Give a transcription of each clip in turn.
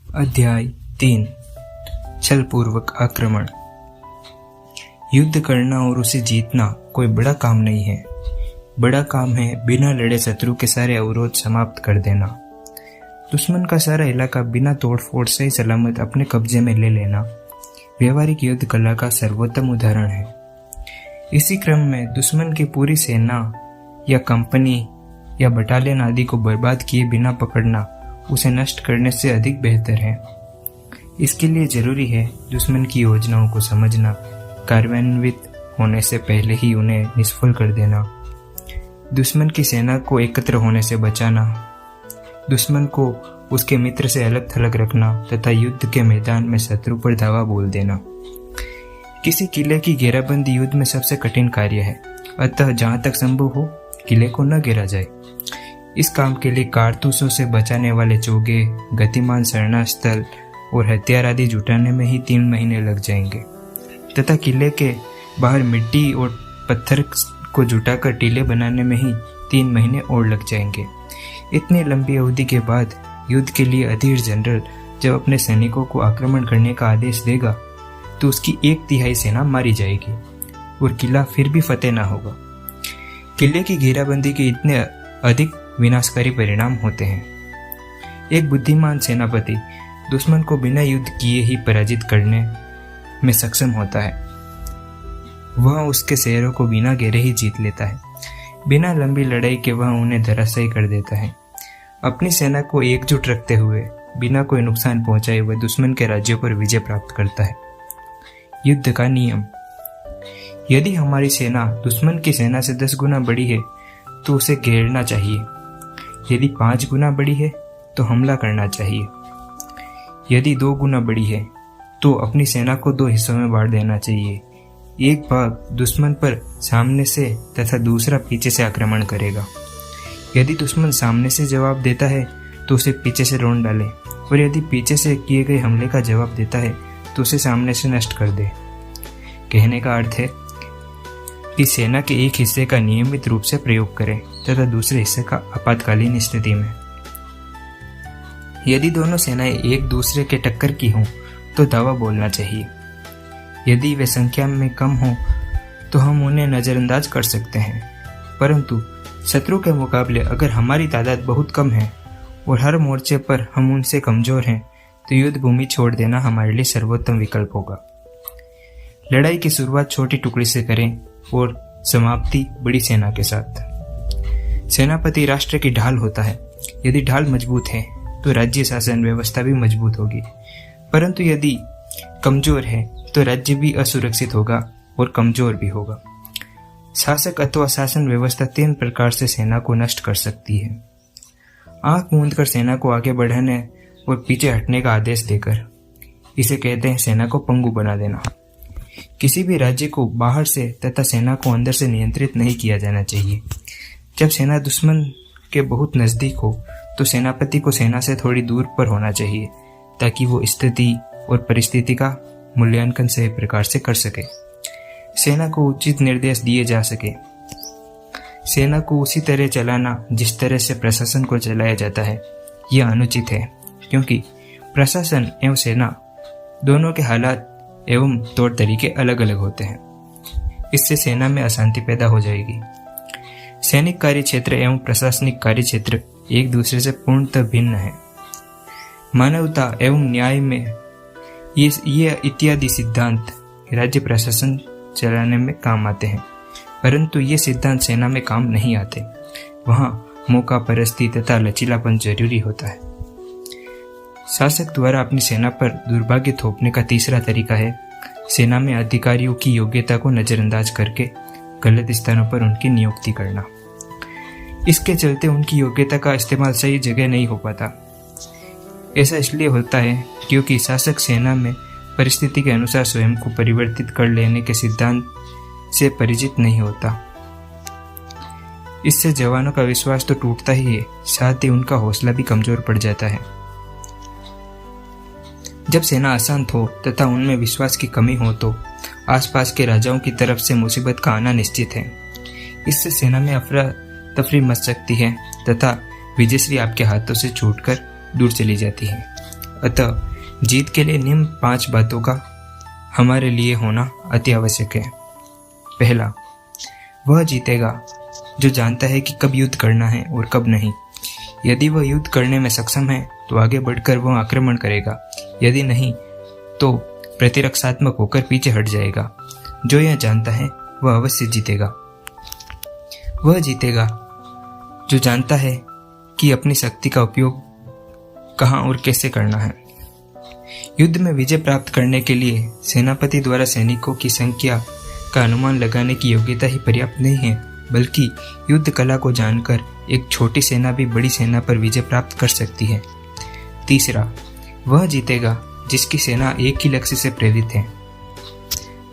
अध्याय 3 छलपूर्वक आक्रमण। युद्ध करना और उसे जीतना कोई बड़ा काम नहीं है। बड़ा काम है बिना लड़े शत्रु के सारे अवरोध समाप्त कर देना, दुश्मन का सारा इलाका बिना तोड़फोड़ सही सलामत अपने कब्जे में ले लेना व्यवहारिक युद्ध कला का सर्वोत्तम उदाहरण है। इसी क्रम में दुश्मन की पूरी सेना या कंपनी या बटालियन आदि को बर्बाद किए बिना पकड़ना उसे नष्ट करने से अधिक बेहतर है। इसके लिए जरूरी है दुश्मन की योजनाओं को समझना, कार्यान्वित होने से पहले ही उन्हें निष्फल कर देना, दुश्मन की सेना को एकत्र होने से बचाना, दुश्मन को उसके मित्र से अलग थलग रखना तथा युद्ध के मैदान में शत्रु पर धावा बोल देना। किसी किले की घेराबंदी युद्ध में सबसे कठिन कार्य है, अतः जहां तक संभव हो किले को न घेरा जाए। इस काम के लिए कारतूसों से बचाने वाले चोगे, गतिमान शरणास्थल और हथियार आदि जुटाने में ही 3 महीने लग जाएंगे तथा किले के बाहर मिट्टी और पत्थर को जुटाकर टीले बनाने में ही 3 महीने और लग जाएंगे। इतनी लंबी अवधि के बाद युद्ध के लिए अधीर जनरल जब अपने सैनिकों को आक्रमण करने का आदेश देगा तो उसकी 1/3 सेना मारी जाएगी और किला फिर भी फतेह न होगा। किले की घेराबंदी के इतने अधिक विनाशकारी परिणाम होते हैं। एक बुद्धिमान सेनापति दुश्मन को बिना युद्ध किए ही पराजित करने में सक्षम होता है। वह उसके शहरों को बिना घेरे ही जीत लेता है। बिना लंबी लड़ाई के वह उन्हें धराशायी कर देता है। अपनी सेना को एकजुट रखते हुए बिना कोई नुकसान पहुंचाए वह दुश्मन के राज्यों पर विजय प्राप्त करता है। युद्ध का नियम। यदि हमारी सेना दुश्मन की सेना से 10 गुना बड़ी है तो उसे घेरना चाहिए। यदि 5 गुना बड़ी है तो हमला करना चाहिए। यदि 2 गुना बड़ी है तो अपनी सेना को 2 हिस्सों में बांट देना चाहिए। एक भाग दुश्मन पर सामने से तथा दूसरा पीछे से आक्रमण करेगा। यदि दुश्मन सामने से जवाब देता है तो उसे पीछे से रोन डाले और यदि पीछे से किए गए हमले का जवाब देता है तो उसे सामने से नष्ट कर दे। कहने का अर्थ है कि सेना के एक हिस्से का नियमित रूप से प्रयोग करें तथा दूसरे हिस्से का आपातकालीन स्थिति में। यदि दोनों सेनाएं एक दूसरे के टक्कर की हों तो दावा बोलना चाहिए। यदि वे संख्या में कम हों तो हम उन्हें नजरअंदाज कर सकते हैं, परंतु शत्रु के मुकाबले अगर हमारी तादाद बहुत कम है और हर मोर्चे पर हम उनसे कमजोर हैं तो युद्ध भूमि छोड़ देना हमारे लिए सर्वोत्तम विकल्प होगा। लड़ाई की शुरुआत छोटी टुकड़ी से करें और समाप्ति बड़ी सेना के साथ। सेनापति राष्ट्र की ढाल होता है। यदि ढाल मजबूत है तो राज्य शासन व्यवस्था भी मजबूत होगी, परंतु यदि कमजोर है तो राज्य भी असुरक्षित होगा और कमजोर भी होगा। शासक अथवा शासन व्यवस्था 3 प्रकार से सेना को नष्ट कर सकती है। आंख मूंदकर सेना को आगे बढ़ाने और पीछे हटने का आदेश देकर। इसे कहते हैं सेना को पंगु बना देना। किसी भी राज्य को बाहर से तथा सेना को अंदर से नियंत्रित नहीं किया जाना चाहिए। जब सेना दुश्मन के बहुत नजदीक हो तो सेनापति को सेना से थोड़ी दूर पर होना चाहिए ताकि वो स्थिति और परिस्थिति का मूल्यांकन सही प्रकार से कर सके। सेना को उचित निर्देश दिए जा सके। सेना को उसी तरह चलाना जिस तरह से प्रशासन को चलाया जाता है यह अनुचित है, क्योंकि प्रशासन एवं सेना दोनों के हालात एवं तौर तरीके अलग अलग होते हैं। इससे सेना में अशांति पैदा हो जाएगी। सैनिक कार्य क्षेत्र एवं प्रशासनिक कार्य क्षेत्र एक दूसरे से पूर्णतः भिन्न है। मानवता एवं न्याय में ये इत्यादि सिद्धांत राज्य प्रशासन चलाने में काम आते हैं, परंतु ये सिद्धांत सेना में काम नहीं आते। वहाँ मौका परिस्थिति तथा लचीलापन जरूरी होता है। शासक द्वारा अपनी सेना पर दुर्भाग्य थोपने का तीसरा तरीका है सेना में अधिकारियों की योग्यता को नजरअंदाज करके गलत स्थानों पर उनकी नियुक्ति करना। इसके चलते उनकी योग्यता का इस्तेमाल सही जगह नहीं हो पाता। ऐसा इसलिए होता है क्योंकि शासक सेना में परिस्थिति के अनुसार स्वयं को परिवर्तित कर लेने के सिद्धांत से परिचित नहीं होता। इससे जवानों का विश्वास तो टूटता ही है, साथ ही उनका हौसला भी कमजोर पड़ जाता है। जब सेना अशांत हो तथा उनमें विश्वास की कमी हो तो आसपास के राजाओं की तरफ से मुसीबत का आना निश्चित है। इससे सेना में अफरा तफरी मच सकती है तथा विजयश्री आपके हाथों से छूटकर दूर चली जाती है। अतः जीत के लिए निम्न 5 बातों का हमारे लिए होना अति आवश्यक है। पहला, वह जीतेगा जो जानता है कि कब युद्ध करना है और कब नहीं। यदि वह युद्ध करने में सक्षम है तो आगे बढ़कर वह आक्रमण करेगा, यदि नहीं तो प्रतिरक्षात्मक होकर पीछे हट जाएगा। जो यह जानता है वह अवश्य जीतेगा। वह जीतेगा जो जानता है कि अपनी शक्ति का उपयोग कहाँ और कैसे करना है। युद्ध में विजय प्राप्त करने के लिए सेनापति द्वारा सैनिकों की संख्या का अनुमान लगाने की योग्यता ही पर्याप्त नहीं है, बल्कि युद्ध कला को जानकर एक छोटी सेना भी बड़ी सेना पर विजय प्राप्त कर सकती है। तीसरा, वह जीतेगा जिसकी सेना एक ही लक्ष्य से प्रेरित है।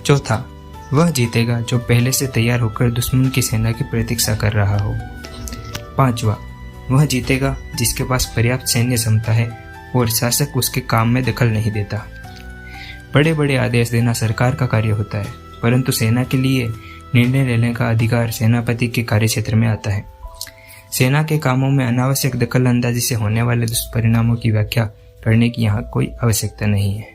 चौथा, वह जीतेगा जो पहले से तैयार होकर दुश्मन की सेना की प्रतीक्षा कर रहा हो। पांचवा, वह जीतेगा जिसके पास पर्याप्त सैन्य क्षमता है और शासक उसके काम में दखल नहीं देता। बड़े बड़े आदेश देना सरकार का कार्य होता है, परंतु सेना के लिए निर्णय लेने का अधिकार सेनापति के कार्यक्षेत्र में आता है। सेना के कामों में अनावश्यक दखल अंदाजी से होने वाले दुष्परिणामों की व्याख्या करने की यहाँ कोई आवश्यकता नहीं है।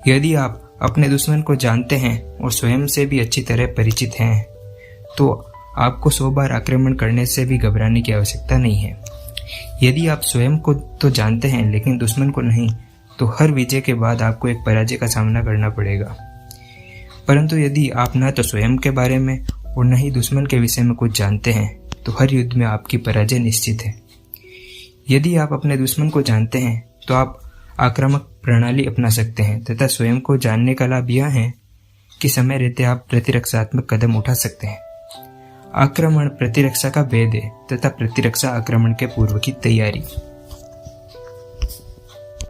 यदि आप अपने दुश्मन को जानते हैं और स्वयं से भी अच्छी तरह परिचित हैं, तो आपको 100 बार आक्रमण करने से भी घबराने की आवश्यकता नहीं है। यदि आप स्वयं को तो जानते हैं लेकिन दुश्मन को नहीं, तो हर विजय के बाद आपको एक पराजय का सामना करना पड़ेगा। परंतु यदि आप न तो स्वयं के बारे में और न ही दुश्मन के विषय में कुछ जानते हैं, तो हर युद्ध में आपकी पराजय निश्चित है। यदि आप अपने दुश्मन को जानते हैं तो आप आक्रामक प्रणाली अपना सकते हैं तथा स्वयं को जानने का लाभ यह है कि समय रहते आप प्रतिरक्षात्मक कदम उठा सकते हैं। आक्रमण प्रतिरक्षा का भेद है तथा प्रतिरक्षा आक्रमण के पूर्व की तैयारी।